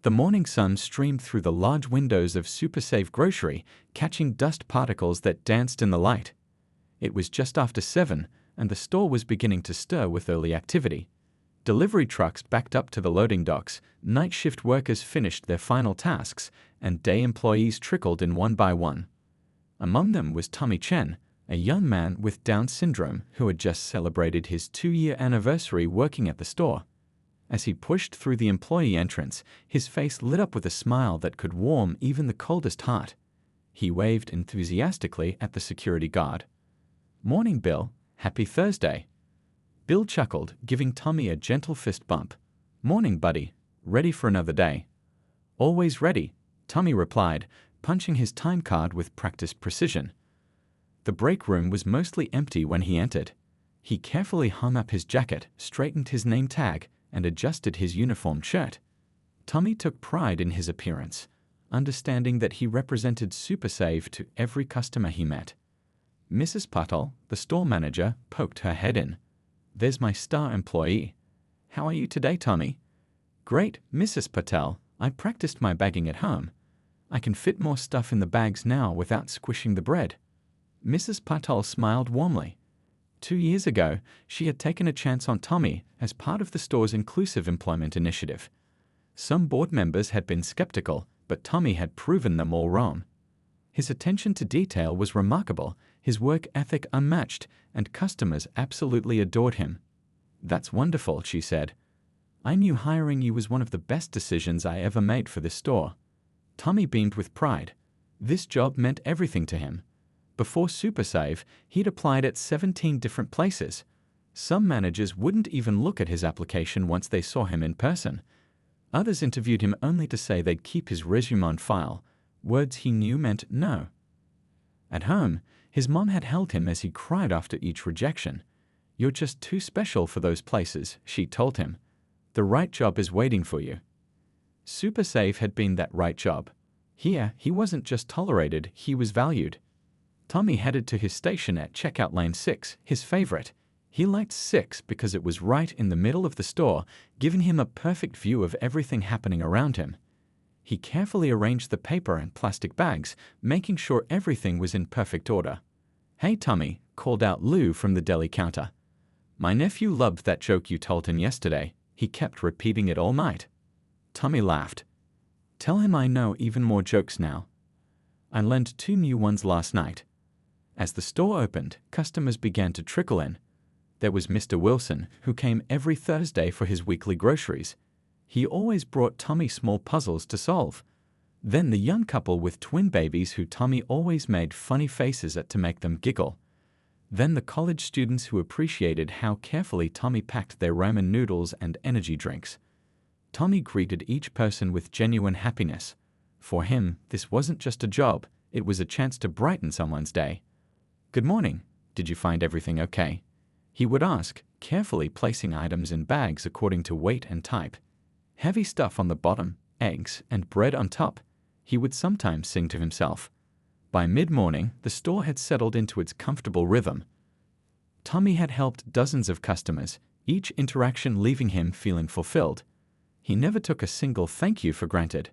The morning sun streamed through the large windows of Super Safe Grocery, catching dust particles that danced in the light. It was just after 7, and the store was beginning to stir with early activity. Delivery trucks backed up to the loading docks, night shift workers finished their final tasks, and day employees trickled in one by one. Among them was Tommy Chen, a young man with Down syndrome who had just celebrated his 2-year anniversary working at the store. As he pushed through the employee entrance, his face lit up with a smile that could warm even the coldest heart. He waved enthusiastically at the security guard. "Morning, Bill. Happy Thursday." Bill chuckled, giving Tommy a gentle fist bump. "Morning, buddy. Ready for another day?" "Always ready," Tommy replied, punching his time card with practiced precision. The break room was mostly empty when he entered. He carefully hung up his jacket, straightened his name tag, and adjusted his uniform shirt. Tommy took pride in his appearance, understanding that he represented Super Save to every customer he met. Mrs. Patel, the store manager, poked her head in. "There's my star employee. How are you today, Tommy?" "Great, Mrs. Patel. I practiced my bagging at home. I can fit more stuff in the bags now without squishing the bread." Mrs. Patel smiled warmly. 2 years ago, she had taken a chance on Tommy as part of the store's inclusive employment initiative. Some board members had been skeptical, but Tommy had proven them all wrong. His attention to detail was remarkable, his work ethic unmatched, and customers absolutely adored him. "That's wonderful," she said. "I knew hiring you was one of the best decisions I ever made for this store." Tommy beamed with pride. This job meant everything to him. Before SuperSave, he'd applied at 17 different places. Some managers wouldn't even look at his application once they saw him in person. Others interviewed him only to say they'd keep his resume on file. Words he knew meant no. At home, his mom had held him as he cried after each rejection. "You're just too special for those places," she told him. "The right job is waiting for you." SuperSave had been that right job. Here, he wasn't just tolerated, he was valued. Tommy headed to his station at checkout lane 6, his favorite. He liked 6 because it was right in the middle of the store, giving him a perfect view of everything happening around him. He carefully arranged the paper and plastic bags, making sure everything was in perfect order. "Hey, Tommy," called out Lou from the deli counter. "My nephew loved that joke you told him yesterday. He kept repeating it all night." Tommy laughed. "Tell him I know even more jokes now. I learned 2 new ones last night." As the store opened, customers began to trickle in. There was Mr. Wilson, who came every Thursday for his weekly groceries. He always brought Tommy small puzzles to solve. Then the young couple with twin babies who Tommy always made funny faces at to make them giggle. Then the college students who appreciated how carefully Tommy packed their ramen noodles and energy drinks. Tommy greeted each person with genuine happiness. For him, this wasn't just a job, it was a chance to brighten someone's day. "Good morning. Did you find everything okay?" he would ask, carefully placing items in bags according to weight and type. "Heavy stuff on the bottom, eggs, and bread on top," he would sometimes sing to himself. By mid-morning, the store had settled into its comfortable rhythm. Tommy had helped dozens of customers, each interaction leaving him feeling fulfilled. He never took a single thank you for granted.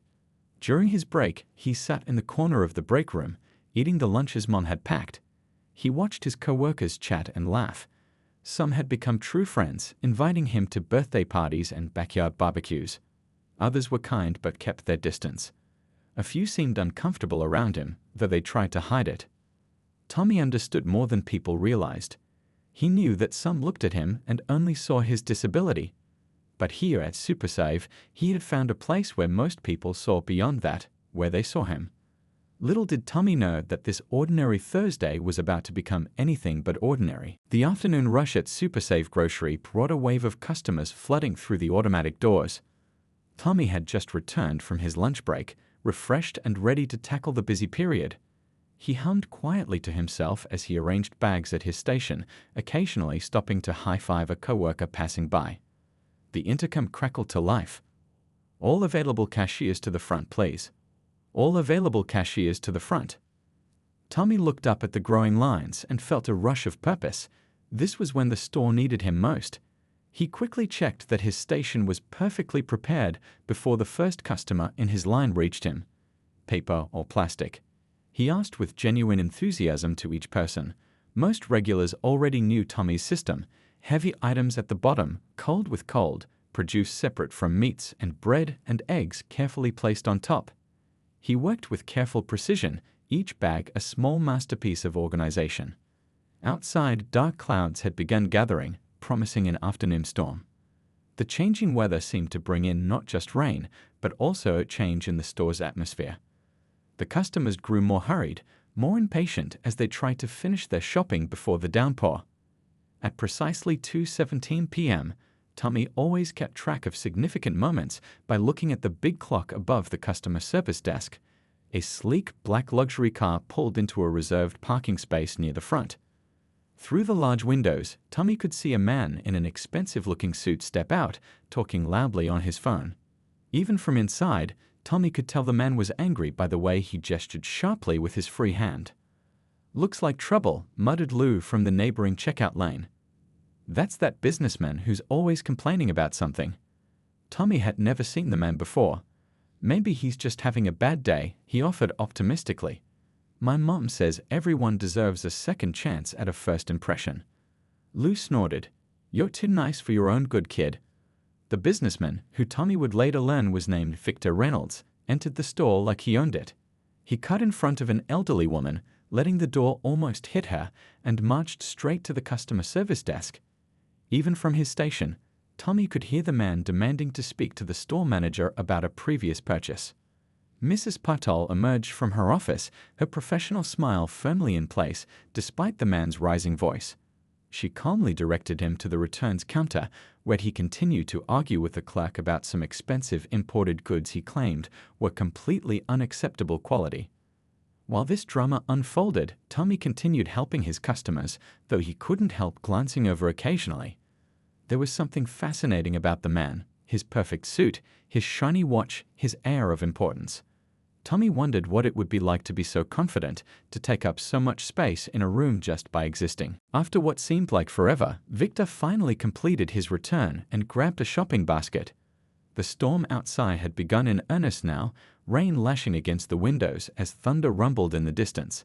During his break, he sat in the corner of the break room, eating the lunches Mom had packed. He watched his co-workers chat and laugh. Some had become true friends, inviting him to birthday parties and backyard barbecues. Others were kind but kept their distance. A few seemed uncomfortable around him, though they tried to hide it. Tommy understood more than people realized. He knew that some looked at him and only saw his disability. But here at SuperSave, he had found a place where most people saw beyond that, where they saw him. Little did Tommy know that this ordinary Thursday was about to become anything but ordinary. The afternoon rush at SuperSave Grocery brought a wave of customers flooding through the automatic doors. Tommy had just returned from his lunch break, refreshed and ready to tackle the busy period. He hummed quietly to himself as he arranged bags at his station, occasionally stopping to high-five a coworker passing by. The intercom crackled to life. "All available cashiers to the front, please. All available cashiers to the front." Tommy looked up at the growing lines and felt a rush of purpose. This was when the store needed him most. He quickly checked that his station was perfectly prepared before the first customer in his line reached him. Paper or plastic? He asked with genuine enthusiasm to each person. Most regulars already knew Tommy's system. Heavy items at the bottom, cold with cold, produced separate from meats and bread and eggs carefully placed on top. He worked with careful precision, each bag a small masterpiece of organization. Outside, dark clouds had begun gathering, promising an afternoon storm. The changing weather seemed to bring in not just rain, but also a change in the store's atmosphere. The customers grew more hurried, more impatient as they tried to finish their shopping before the downpour. At precisely 2:17 p.m., Tommy always kept track of significant moments by looking at the big clock above the customer service desk. A sleek black luxury car pulled into a reserved parking space near the front. Through the large windows, Tommy could see a man in an expensive-looking suit step out, talking loudly on his phone. Even from inside, Tommy could tell the man was angry by the way he gestured sharply with his free hand. "Looks like trouble," muttered Lou from the neighboring checkout lane. "That's that businessman who's always complaining about something." Tommy had never seen the man before. "Maybe he's just having a bad day," he offered optimistically. "My mom says everyone deserves a second chance at a first impression." Lou snorted. "You're too nice for your own good, kid." The businessman, who Tommy would later learn was named Victor Reynolds, entered the store like he owned it. He cut in front of an elderly woman, letting the door almost hit her, and marched straight to the customer service desk. Even from his station, Tommy could hear the man demanding to speak to the store manager about a previous purchase. Mrs. Patol emerged from her office, her professional smile firmly in place despite the man's rising voice. She calmly directed him to the returns counter, where he continued to argue with the clerk about some expensive imported goods he claimed were completely unacceptable quality. While this drama unfolded, Tommy continued helping his customers, though he couldn't help glancing over occasionally. There was something fascinating about the man, his perfect suit, his shiny watch, his air of importance. Tommy wondered what it would be like to be so confident, to take up so much space in a room just by existing. After what seemed like forever, Victor finally completed his return and grabbed a shopping basket. The storm outside had begun in earnest now, rain lashing against the windows as thunder rumbled in the distance.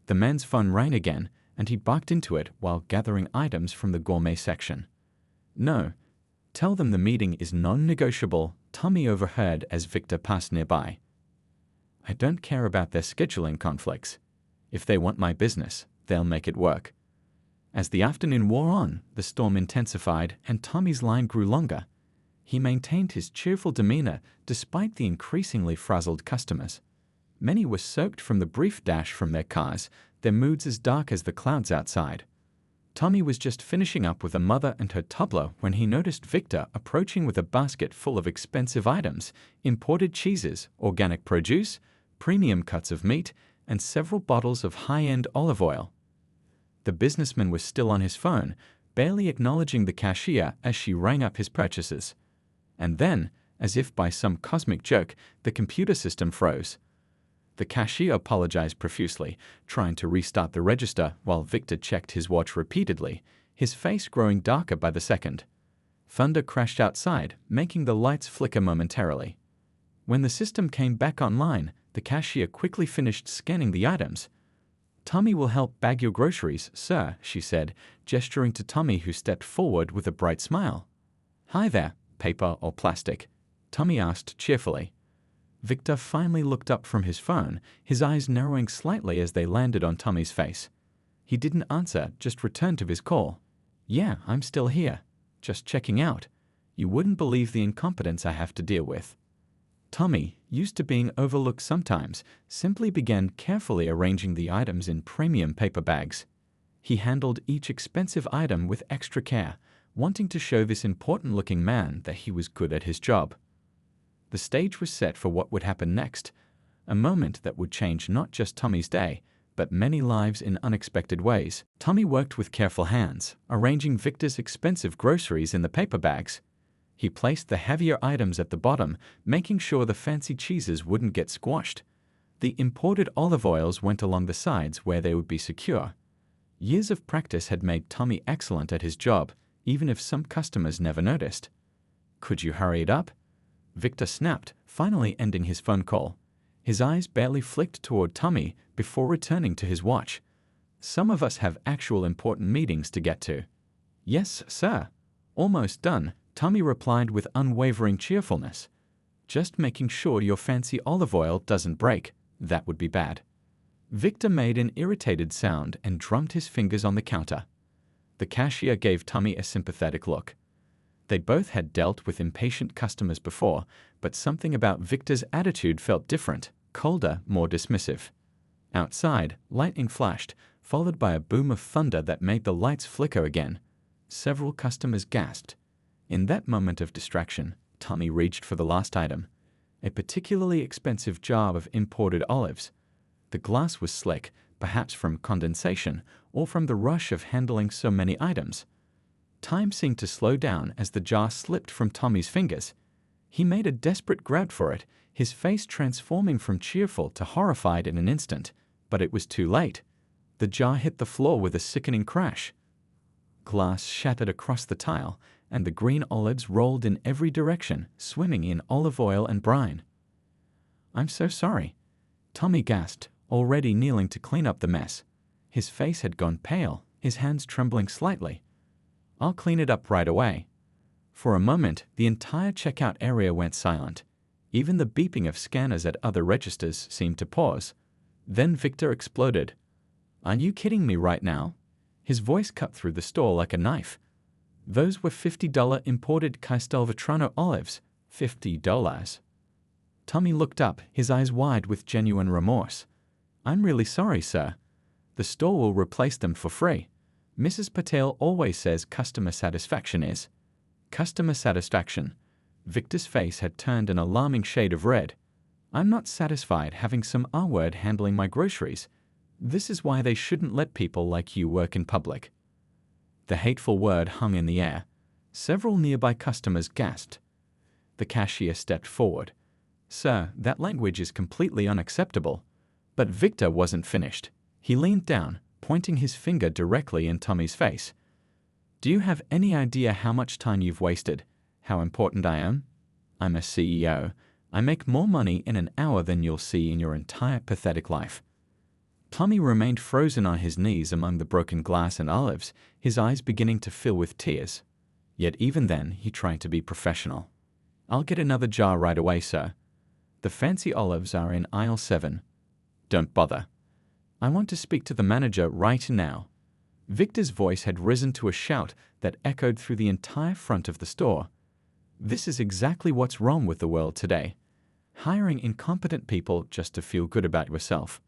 The man's phone rang again, and he barked into it while gathering items from the gourmet section. "No. Tell them the meeting is non-negotiable," Tommy overheard as Victor passed nearby. "I don't care about their scheduling conflicts. If they want my business, they'll make it work." As the afternoon wore on, the storm intensified and Tommy's line grew longer. He maintained his cheerful demeanor despite the increasingly frazzled customers. Many were soaked from the brief dash from their cars, their moods as dark as the clouds outside. Tommy was just finishing up with a mother and her toddler when he noticed Victor approaching with a basket full of expensive items, imported cheeses, organic produce, premium cuts of meat, and several bottles of high-end olive oil. The businessman was still on his phone, barely acknowledging the cashier as she rang up his purchases. And then, as if by some cosmic joke, the computer system froze. The cashier apologized profusely, trying to restart the register while Victor checked his watch repeatedly, his face growing darker by the second. Thunder crashed outside, making the lights flicker momentarily. When the system came back online, the cashier quickly finished scanning the items. "Tommy will help bag your groceries, sir," she said, gesturing to Tommy, who stepped forward with a bright smile. "Hi there, paper or plastic?" Tommy asked cheerfully. Victor finally looked up from his phone, his eyes narrowing slightly as they landed on Tommy's face. He didn't answer, just returned to his call. "Yeah, I'm still here. Just checking out. You wouldn't believe the incompetence I have to deal with." Tommy, used to being overlooked sometimes, simply began carefully arranging the items in premium paper bags. He handled each expensive item with extra care, wanting to show this important-looking man that he was good at his job. The stage was set for what would happen next, a moment that would change not just Tommy's day, but many lives in unexpected ways. Tommy worked with careful hands, arranging Victor's expensive groceries in the paper bags. He placed the heavier items at the bottom, making sure the fancy cheeses wouldn't get squashed. The imported olive oils went along the sides where they would be secure. Years of practice had made Tommy excellent at his job, even if some customers never noticed. Could you hurry it up? Victor snapped, finally ending his phone call. His eyes barely flicked toward Tommy before returning to his watch. Some of us have actual important meetings to get to. Yes, sir. Almost done, Tommy replied with unwavering cheerfulness. Just making sure your fancy olive oil doesn't break. That would be bad. Victor made an irritated sound and drummed his fingers on the counter. The cashier gave Tommy a sympathetic look. They both had dealt with impatient customers before, but something about Victor's attitude felt different, colder, more dismissive. Outside, lightning flashed, followed by a boom of thunder that made the lights flicker again. Several customers gasped. In that moment of distraction, Tommy reached for the last item, a particularly expensive jar of imported olives. The glass was slick, perhaps from condensation or from the rush of handling so many items. Time seemed to slow down as the jar slipped from Tommy's fingers. He made a desperate grab for it, his face transforming from cheerful to horrified in an instant. But it was too late. The jar hit the floor with a sickening crash. Glass shattered across the tile, and the green olives rolled in every direction, swimming in olive oil and brine. "I'm so sorry," Tommy gasped, already kneeling to clean up the mess. His face had gone pale, his hands trembling slightly. "I'll clean it up right away." For a moment, the entire checkout area went silent. Even the beeping of scanners at other registers seemed to pause. Then Victor exploded. "Are you kidding me right now?" His voice cut through the store like a knife. "Those were $50 imported Castelvetrano olives. $50. Tommy looked up, his eyes wide with genuine remorse. "I'm really sorry, sir. The store will replace them for free. Mrs. Patel always says customer satisfaction is." Customer satisfaction. Victor's face had turned an alarming shade of red. "I'm not satisfied having some R-word handling my groceries. This is why they shouldn't let people like you work in public." The hateful word hung in the air. Several nearby customers gasped. The cashier stepped forward. "Sir, that language is completely unacceptable." But Victor wasn't finished. He leaned down, pointing his finger directly in Tommy's face. "Do you have any idea how much time you've wasted? How important I am? I'm a CEO. I make more money in an hour than you'll see in your entire pathetic life." Tommy remained frozen on his knees among the broken glass and olives, his eyes beginning to fill with tears. Yet even then, he tried to be professional. "I'll get another jar right away, sir. The fancy olives are in aisle 7. Don't bother. I want to speak to the manager right now." Victor's voice had risen to a shout that echoed through the entire front of the store. This is exactly what's wrong with the world today. Hiring incompetent people just to feel good about yourself.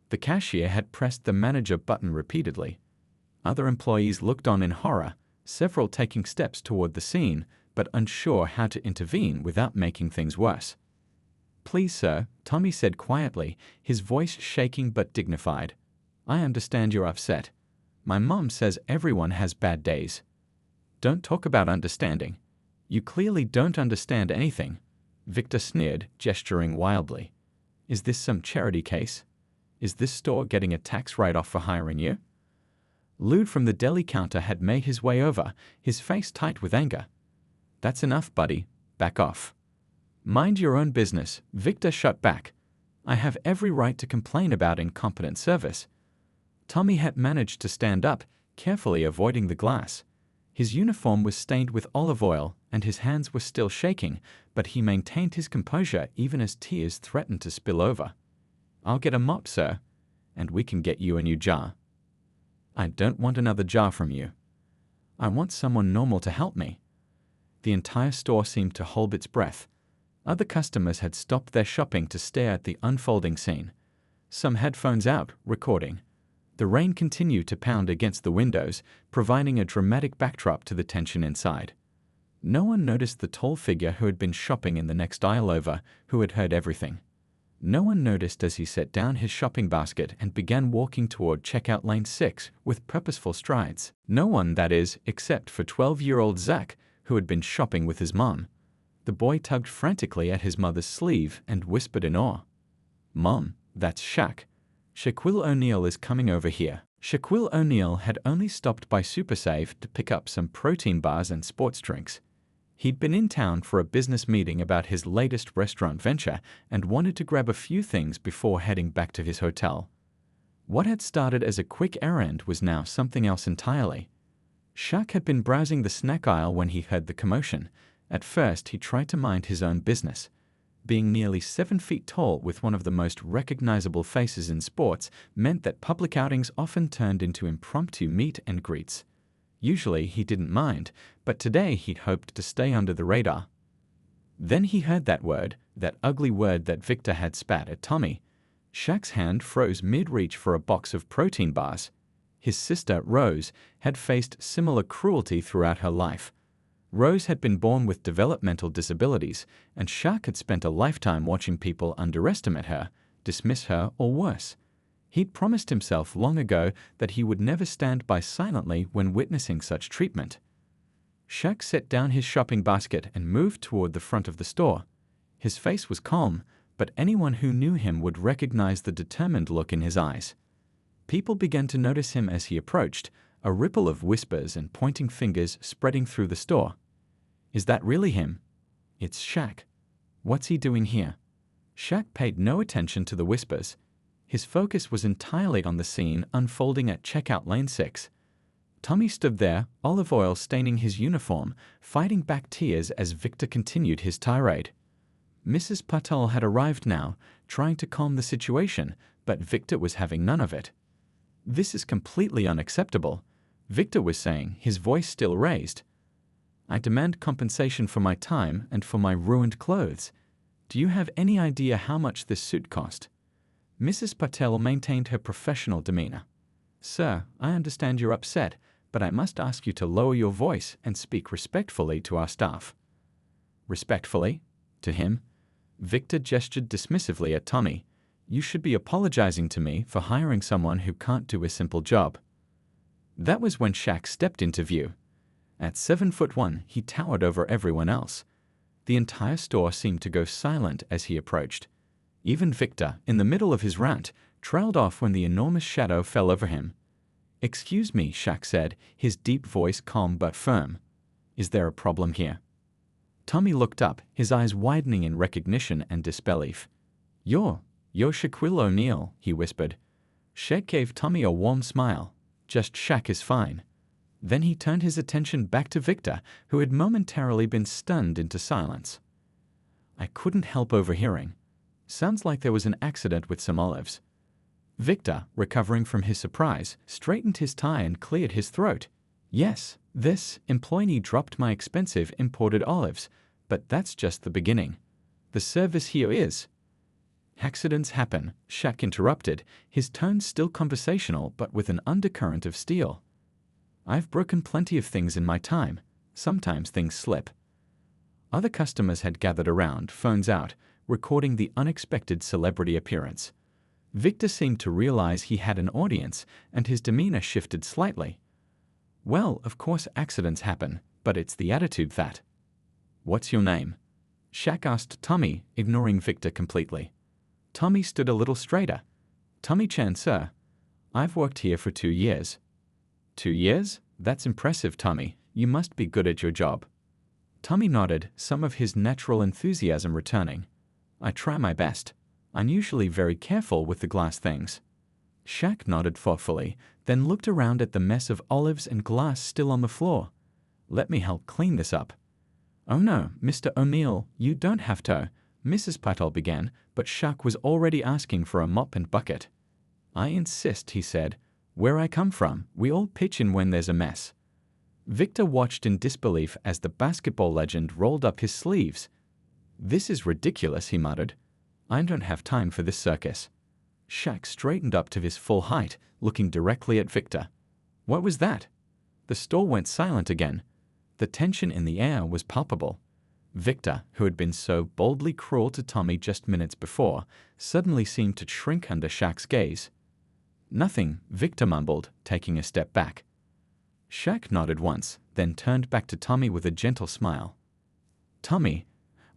The cashier had pressed the manager button repeatedly. Other employees looked on in horror, several taking steps toward the scene, but unsure how to intervene without making things worse. "Please, sir," Tommy said quietly, his voice shaking but dignified. "I understand you're upset. My mom says everyone has bad days." "Don't talk about understanding. You clearly don't understand anything," Victor sneered, gesturing wildly. "Is this some charity case? Is this store getting a tax write-off for hiring you?" Lude from the deli counter had made his way over, his face tight with anger. "That's enough, buddy. Back off." "Mind your own business," Victor shut back. "I have every right to complain about incompetent service." Tommy had managed to stand up, carefully avoiding the glass. His uniform was stained with olive oil, and his hands were still shaking, but he maintained his composure even as tears threatened to spill over. "I'll get a mop, sir, and we can get you a new jar." "I don't want another jar from you. I want someone normal to help me." The entire store seemed to hold its breath. Other customers had stopped their shopping to stare at the unfolding scene. Some had phones out, recording. The rain continued to pound against the windows, providing a dramatic backdrop to the tension inside. No one noticed the tall figure who had been shopping in the next aisle over, who had heard everything. No one noticed as he set down his shopping basket and began walking toward checkout lane 6 with purposeful strides. No one, that is, except for 12-year-old Zach, who had been shopping with his mom. The boy tugged frantically at his mother's sleeve and whispered in awe, "Mom, that's Shaq. Shaquille O'Neal is coming over here." Shaquille O'Neal had only stopped by SuperSave to pick up some protein bars and sports drinks. He'd been in town for a business meeting about his latest restaurant venture and wanted to grab a few things before heading back to his hotel. What had started as a quick errand was now something else entirely. Shaq had been browsing the snack aisle when he heard the commotion. At first, he tried to mind his own business. Being nearly 7 feet tall with one of the most recognizable faces in sports meant that public outings often turned into impromptu meet and greets. Usually he didn't mind, but today he'd hoped to stay under the radar. Then he heard that word, that ugly word that Victor had spat at Tommy. Shaq's hand froze mid-reach for a box of protein bars. His sister, Rose, had faced similar cruelty throughout her life. Rose had been born with developmental disabilities, and Shaq had spent a lifetime watching people underestimate her, dismiss her, or worse. He'd promised himself long ago that he would never stand by silently when witnessing such treatment. Shaq set down his shopping basket and moved toward the front of the store. His face was calm, but anyone who knew him would recognize the determined look in his eyes. People began to notice him as he approached, a ripple of whispers and pointing fingers spreading through the store. Is that really him? It's Shaq. What's he doing here? Shaq paid no attention to the whispers. His focus was entirely on the scene unfolding at checkout lane 6. Tommy stood there, olive oil staining his uniform, fighting back tears as Victor continued his tirade. Mrs. Patel had arrived now, trying to calm the situation, but Victor was having none of it. This is completely unacceptable, Victor was saying, his voice still raised. I demand compensation for my time and for my ruined clothes. Do you have any idea how much this suit cost? Mrs. Patel maintained her professional demeanor. Sir, I understand you're upset, but I must ask you to lower your voice and speak respectfully to our staff. Respectfully? To him? Victor gestured dismissively at Tommy. You should be apologizing to me for hiring someone who can't do a simple job. That was when Shaq stepped into view. At 7'1", he towered over everyone else. The entire store seemed to go silent as he approached. Even Victor, in the middle of his rant, trailed off when the enormous shadow fell over him. Excuse me, Shaq said, his deep voice calm but firm. Is there a problem here? Tommy looked up, his eyes widening in recognition and disbelief. You're Shaquille O'Neal, he whispered. Shaq gave Tommy a warm smile. Just Shaq is fine. Then he turned his attention back to Victor, who had momentarily been stunned into silence. I couldn't help overhearing. Sounds like there was an accident with some olives. Victor, recovering from his surprise, straightened his tie and cleared his throat. Yes, this employee dropped my expensive imported olives, but that's just the beginning. The service here is... Accidents happen, Shaq interrupted, his tone still conversational but with an undercurrent of steel. I've broken plenty of things in my time. Sometimes things slip. Other customers had gathered around, phones out, recording the unexpected celebrity appearance. Victor seemed to realize he had an audience, and his demeanor shifted slightly. Well, of course accidents happen, but it's the attitude that... What's your name? Shaq asked Tommy, ignoring Victor completely. Tommy stood a little straighter. Tommy Chan, sir. I've worked here for 2 years. 2 years? That's impressive, Tommy. You must be good at your job. Tommy nodded, some of his natural enthusiasm returning. I try my best. I'm usually very careful with the glass things. Shaq nodded thoughtfully, then looked around at the mess of olives and glass still on the floor. Let me help clean this up. Oh no, Mr. O'Neal, you don't have to, Mrs. Patel began, but Shaq was already asking for a mop and bucket. I insist, he said. Where I come from, we all pitch in when there's a mess. Victor watched in disbelief as the basketball legend rolled up his sleeves. This is ridiculous, he muttered. I don't have time for this circus. Shaq straightened up to his full height, looking directly at Victor. What was that? The store went silent again. The tension in the air was palpable. Victor, who had been so boldly cruel to Tommy just minutes before, suddenly seemed to shrink under Shaq's gaze. Nothing, Victor mumbled, taking a step back. Shaq nodded once, then turned back to Tommy with a gentle smile. Tommy,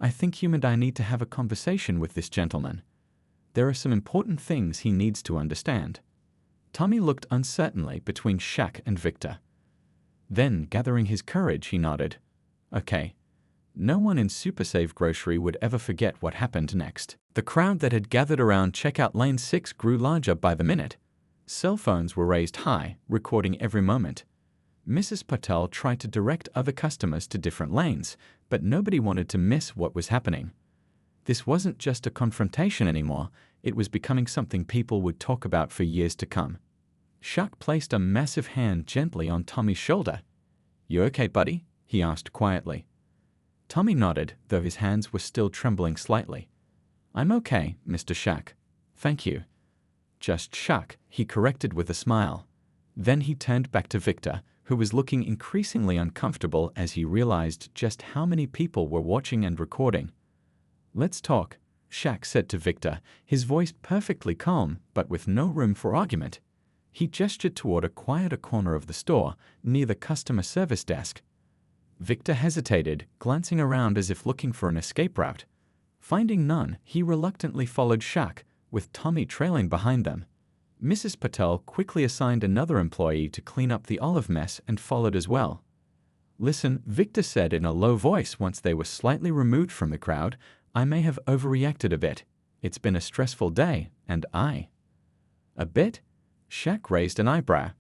I think you and I need to have a conversation with this gentleman. There are some important things he needs to understand. Tommy looked uncertainly between Shaq and Victor. Then, gathering his courage, he nodded. Okay. No one in Super Save Grocery would ever forget what happened next. The crowd that had gathered around checkout lane 6 grew larger by the minute. Cell phones were raised high, recording every moment. Mrs. Patel tried to direct other customers to different lanes, but nobody wanted to miss what was happening. This wasn't just a confrontation anymore, it was becoming something people would talk about for years to come. Shaq placed a massive hand gently on Tommy's shoulder. "You okay, buddy?" he asked quietly. Tommy nodded, though his hands were still trembling slightly. "I'm okay, Mr. Shaq. Thank you." "Just Shaq," he corrected with a smile. Then he turned back to Victor, who was looking increasingly uncomfortable as he realized just how many people were watching and recording. "Let's talk," Shaq said to Victor, his voice perfectly calm but with no room for argument. He gestured toward a quieter corner of the store, near the customer service desk. Victor hesitated, glancing around as if looking for an escape route. Finding none, he reluctantly followed Shaq, with Tommy trailing behind them. Mrs. Patel quickly assigned another employee to clean up the olive mess and followed as well. "Listen," Victor said in a low voice once they were slightly removed from the crowd, "I may have overreacted a bit. It's been a stressful day, and I—" "A bit?" Shaq raised an eyebrow.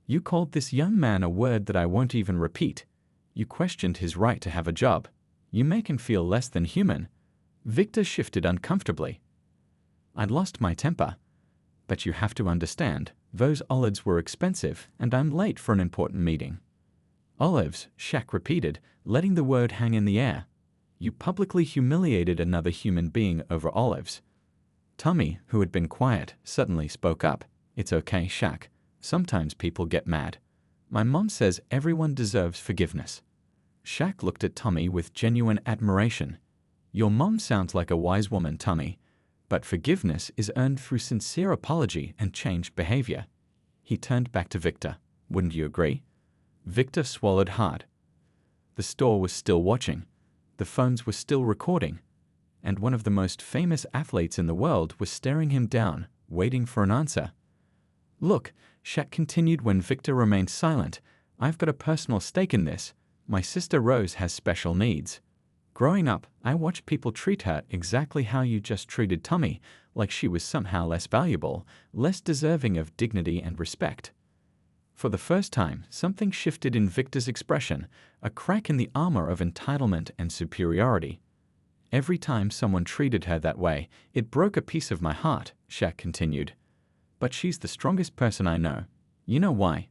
"You called this young man a word that I won't even repeat. You questioned his right to have a job. You make him feel less than human." Victor shifted uncomfortably. "I'd lost my temper. But you have to understand, those olives were expensive, and I'm late for an important meeting." "Olives," Shaq repeated, letting the word hang in the air. "You publicly humiliated another human being over olives." Tommy, who had been quiet, suddenly spoke up. "It's okay, Shaq. Sometimes people get mad. My mom says everyone deserves forgiveness." Shaq looked at Tommy with genuine admiration. "Your mom sounds like a wise woman, Tommy. But forgiveness is earned through sincere apology and changed behavior." He turned back to Victor. "Wouldn't you agree?" Victor swallowed hard. The store was still watching. The phones were still recording. And one of the most famous athletes in the world was staring him down, waiting for an answer. "Look," Shaq continued when Victor remained silent, "I've got a personal stake in this. My sister Rose has special needs. Growing up, I watched people treat her exactly how you just treated Tommy, like she was somehow less valuable, less deserving of dignity and respect." For the first time, something shifted in Victor's expression, a crack in the armor of entitlement and superiority. "Every time someone treated her that way, it broke a piece of my heart," Shaq continued. "But she's the strongest person I know. You know why?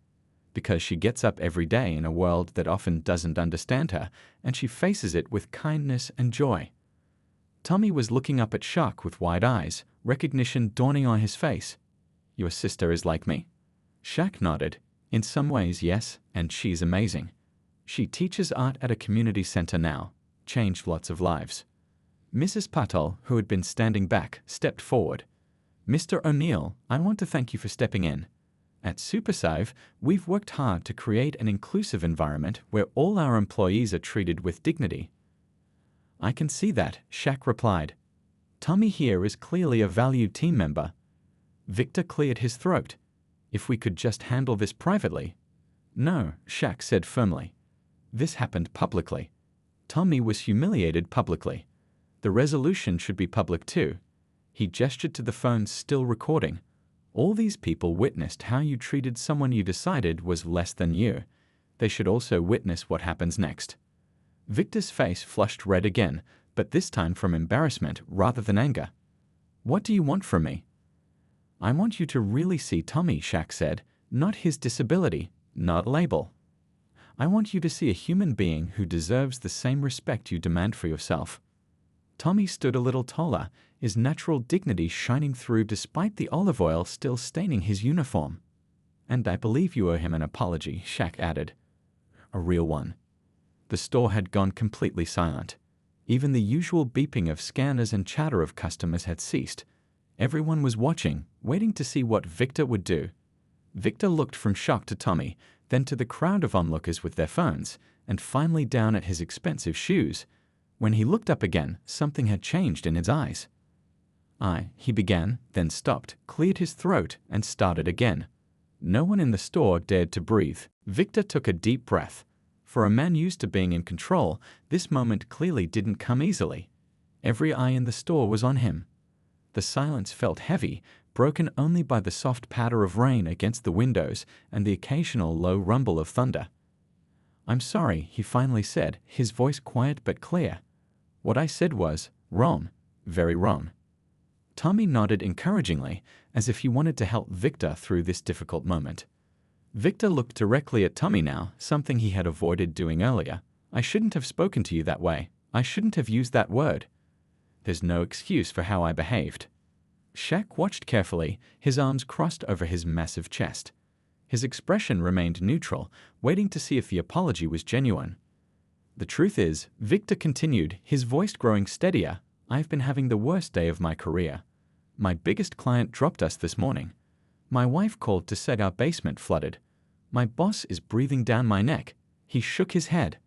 Because she gets up every day in a world that often doesn't understand her, and she faces it with kindness and joy." Tommy was looking up at Shaq with wide eyes, recognition dawning on his face. "Your sister is like me?" Shaq nodded. "In some ways, yes, and she's amazing. She teaches art at a community center now. Changed lots of lives." Mrs. Patel, who had been standing back, stepped forward. "Mr. O'Neill, I want to thank you for stepping in. At SuperSave, we've worked hard to create an inclusive environment where all our employees are treated with dignity." "I can see that," Shaq replied. "Tommy here is clearly a valued team member." Victor cleared his throat. "If we could just handle this privately." "No," Shaq said firmly. "This happened publicly. Tommy was humiliated publicly. The resolution should be public too." He gestured to the phone still recording. "All these people witnessed how you treated someone you decided was less than you. They should also witness what happens next." Victor's face flushed red again, but this time from embarrassment rather than anger. "What do you want from me?" "I want you to really see Tommy," Shaq said, "not his disability, not a label. I want you to see a human being who deserves the same respect you demand for yourself." Tommy stood a little taller, his natural dignity shining through despite the olive oil still staining his uniform. "And I believe you owe him an apology," Shaq added. "A real one." The store had gone completely silent. Even the usual beeping of scanners and chatter of customers had ceased. Everyone was watching, waiting to see what Victor would do. Victor looked from Shaq to Tommy, then to the crowd of onlookers with their phones, and finally down at his expensive shoes. When he looked up again, something had changed in his eyes. He began, then stopped, cleared his throat, and started again. No one in the store dared to breathe. Victor took a deep breath. For a man used to being in control, this moment clearly didn't come easily. Every eye in the store was on him. The silence felt heavy, broken only by the soft patter of rain against the windows and the occasional low rumble of thunder. "I'm sorry," he finally said, his voice quiet but clear. "What I said was wrong, very wrong." Tommy nodded encouragingly, as if he wanted to help Victor through this difficult moment. Victor looked directly at Tommy now, something he had avoided doing earlier. "I shouldn't have spoken to you that way. I shouldn't have used that word. There's no excuse for how I behaved." Shaq watched carefully, his arms crossed over his massive chest. His expression remained neutral, waiting to see if the apology was genuine. "The truth is," Victor continued, his voice growing steadier, "I've been having the worst day of my career. My biggest client dropped us this morning. My wife called to say our basement flooded. My boss is breathing down my neck." He shook his head.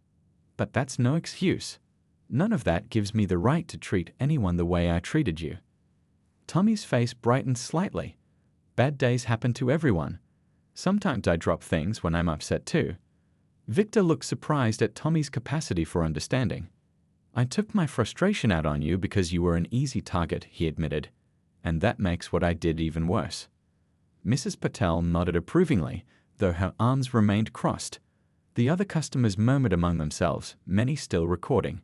"But that's no excuse. None of that gives me the right to treat anyone the way I treated you." Tommy's face brightened slightly. "Bad days happen to everyone. Sometimes I drop things when I'm upset too." Victor looked surprised at Tommy's capacity for understanding. "I took my frustration out on you because you were an easy target," he admitted. "And that makes what I did even worse." Mrs. Patel nodded approvingly, though her arms remained crossed. The other customers murmured among themselves, many still recording.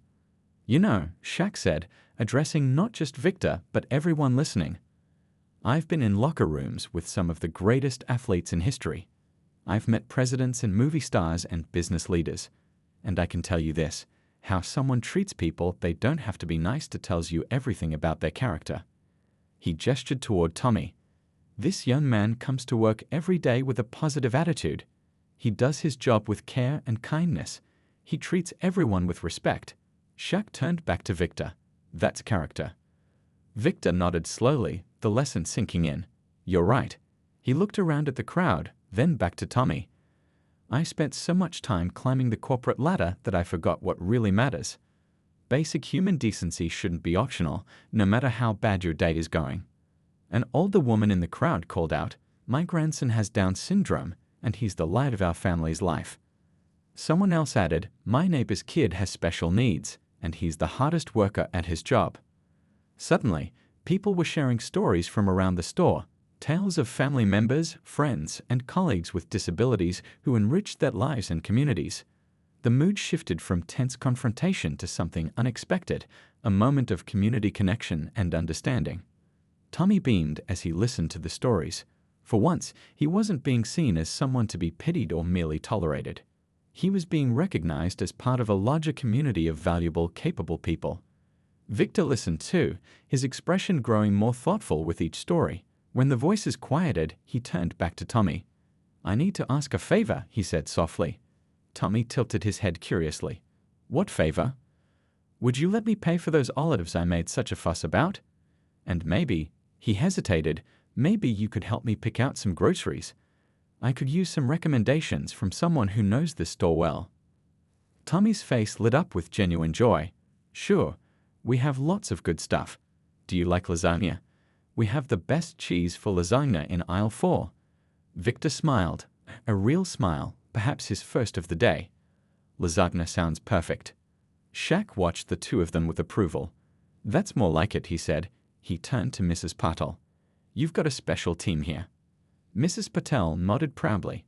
"You know," Shaq said, addressing not just Victor but everyone listening, "I've been in locker rooms with some of the greatest athletes in history. I've met presidents and movie stars and business leaders. And I can tell you this, how someone treats people they don't have to be nice to tells you everything about their character." He gestured toward Tommy. "This young man comes to work every day with a positive attitude. He does his job with care and kindness. He treats everyone with respect." Shaq turned back to Victor. "That's character." Victor nodded slowly, the lesson sinking in. "You're right." He looked around at the crowd, then back to Tommy. "I spent so much time climbing the corporate ladder that I forgot what really matters. Basic human decency shouldn't be optional, no matter how bad your day is going." An older woman in the crowd called out, "My grandson has Down syndrome, and he's the light of our family's life." Someone else added, "My neighbor's kid has special needs, and he's the hardest worker at his job." Suddenly, people were sharing stories from around the store, tales of family members, friends, and colleagues with disabilities who enriched their lives and communities. The mood shifted from tense confrontation to something unexpected, a moment of community connection and understanding. Tommy beamed as he listened to the stories. For once, he wasn't being seen as someone to be pitied or merely tolerated. He was being recognized as part of a larger community of valuable, capable people. Victor listened too, his expression growing more thoughtful with each story. When the voices quieted, he turned back to Tommy. "I need to ask a favor," he said softly. Tommy tilted his head curiously. "What favor?" "Would you let me pay for those olives I made such a fuss about? And maybe," he hesitated, "maybe you could help me pick out some groceries. I could use some recommendations from someone who knows this store well." Tommy's face lit up with genuine joy. "Sure, we have lots of good stuff. Do you like lasagna? We have the best cheese for lasagna in aisle 4. Victor smiled, a real smile, perhaps his first of the day. "Lasagna sounds perfect." Shaq watched the two of them with approval. "That's more like it," he said. He turned to Mrs. Patel. "You've got a special team here." Mrs. Patel nodded proudly.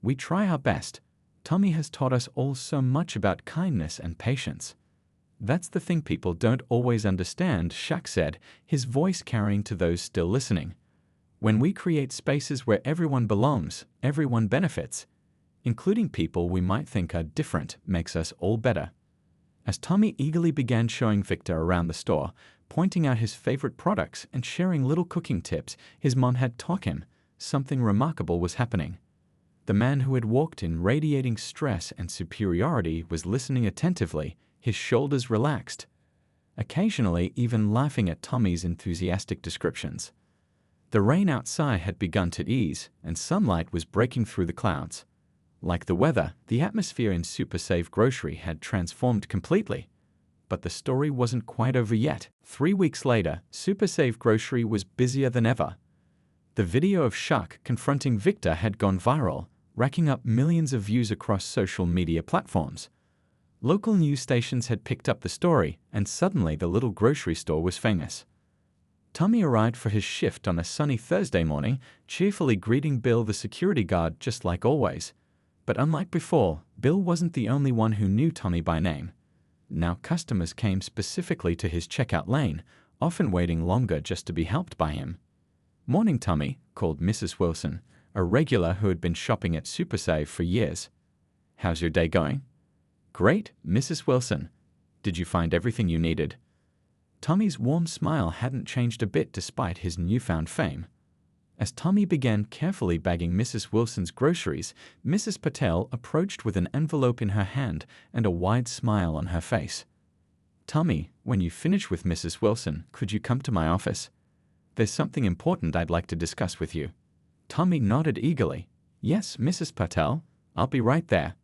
"We try our best. Tommy has taught us all so much about kindness and patience." "That's the thing people don't always understand," Shaq said, his voice carrying to those still listening. "When we create spaces where everyone belongs, everyone benefits. Including people we might think are different makes us all better." As Tommy eagerly began showing Victor around the store, pointing out his favorite products and sharing little cooking tips his mom had taught him, something remarkable was happening. The man who had walked in radiating stress and superiority was listening attentively, his shoulders relaxed, occasionally even laughing at Tommy's enthusiastic descriptions. The rain outside had begun to ease, and sunlight was breaking through the clouds. Like the weather, the atmosphere in Super Safe Grocery had transformed completely. But the story wasn't quite over yet. 3 weeks later, Super Safe Grocery was busier than ever. The video of Shaq confronting Victor had gone viral, racking up millions of views across social media platforms. Local news stations had picked up the story, and suddenly the little grocery store was famous. Tommy arrived for his shift on a sunny Thursday morning, cheerfully greeting Bill the security guard just like always. But unlike before, Bill wasn't the only one who knew Tommy by name. Now customers came specifically to his checkout lane, often waiting longer just to be helped by him. "Morning, Tommy," called Mrs. Wilson, a regular who had been shopping at SuperSave for years. "How's your day going?" "Great, Mrs. Wilson. Did you find everything you needed?" Tommy's warm smile hadn't changed a bit despite his newfound fame. As Tommy began carefully bagging Mrs. Wilson's groceries, Mrs. Patel approached with an envelope in her hand and a wide smile on her face. "Tommy, when you finish with Mrs. Wilson, could you come to my office? There's something important I'd like to discuss with you." Tommy nodded eagerly. "Yes, Mrs. Patel, I'll be right there."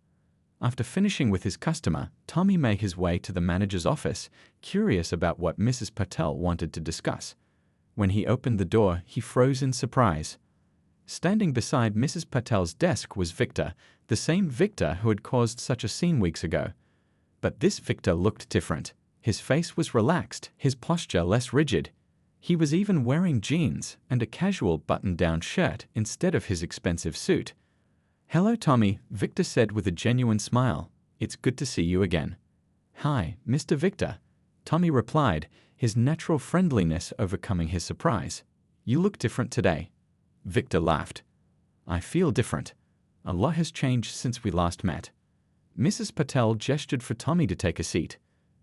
After finishing with his customer, Tommy made his way to the manager's office, curious about what Mrs. Patel wanted to discuss. When he opened the door, he froze in surprise. Standing beside Mrs. Patel's desk was Victor, the same Victor who had caused such a scene weeks ago. But this Victor looked different. His face was relaxed, his posture less rigid. He was even wearing jeans and a casual button-down shirt instead of his expensive suit. "Hello, Tommy," Victor said with a genuine smile. "It's good to see you again." "Hi, Mr. Victor," Tommy replied, his natural friendliness overcoming his surprise. "You look different today." Victor laughed. "I feel different. A lot has changed since we last met." Mrs. Patel gestured for Tommy to take a seat.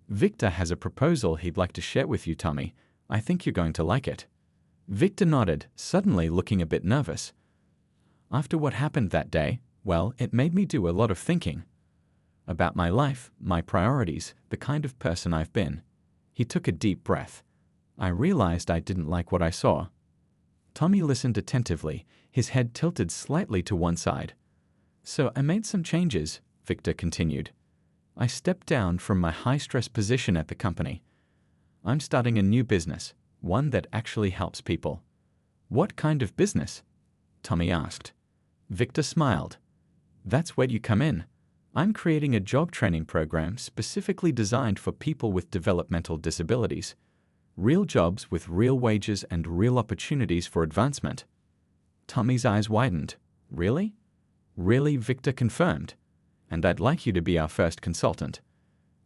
"Victor has a proposal he'd like to share with you, Tommy. I think you're going to like it." Victor nodded, suddenly looking a bit nervous. "After what happened that day, well, it made me do a lot of thinking. About my life, my priorities, the kind of person I've been." He took a deep breath. "I realized I didn't like what I saw." Tommy listened attentively, his head tilted slightly to one side. "So I made some changes," Victor continued. "I stepped down from my high-stress position at the company. I'm starting a new business, one that actually helps people." "What kind of business?" Tommy asked. Victor smiled. "That's where you come in. I'm creating a job training program specifically designed for people with developmental disabilities. Real jobs with real wages and real opportunities for advancement." Tommy's eyes widened. "Really?" "Really," Victor confirmed. "And I'd like you to be our first consultant.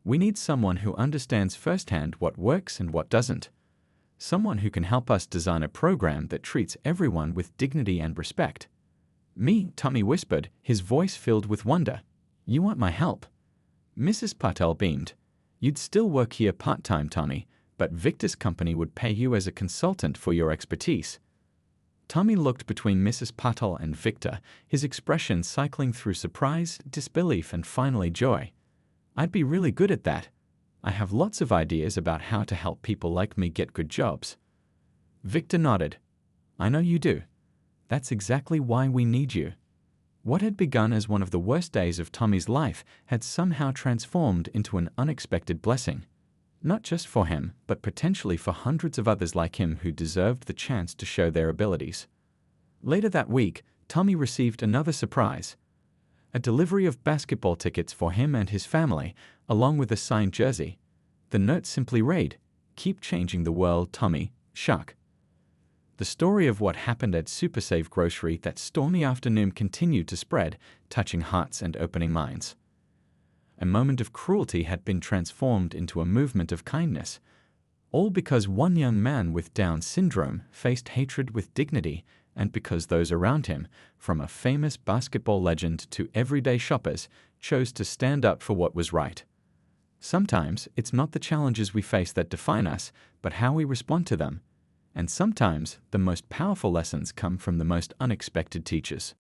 We need someone who understands firsthand what works and what doesn't. Someone who can help us design a program that treats everyone with dignity and respect." "Me," Tommy whispered, his voice filled with wonder. "You want my help?" Mrs. Patel beamed. "You'd still work here part-time, Tommy, but Victor's company would pay you as a consultant for your expertise." Tommy looked between Mrs. Patel and Victor, his expression cycling through surprise, disbelief, and finally joy. "I'd be really good at that. I have lots of ideas about how to help people like me get good jobs." Victor nodded. "I know you do. That's exactly why we need you." What had begun as one of the worst days of Tommy's life had somehow transformed into an unexpected blessing. Not just for him, but potentially for hundreds of others like him who deserved the chance to show their abilities. Later that week, Tommy received another surprise. A delivery of basketball tickets for him and his family, along with a signed jersey. The note simply read, "Keep changing the world, Tommy, Shaq." The story of what happened at SuperSave Grocery that stormy afternoon continued to spread, touching hearts and opening minds. A moment of cruelty had been transformed into a movement of kindness, all because one young man with Down syndrome faced hatred with dignity, and because those around him, from a famous basketball legend to everyday shoppers, chose to stand up for what was right. Sometimes it's not the challenges we face that define us, but how we respond to them. And sometimes the most powerful lessons come from the most unexpected teachers.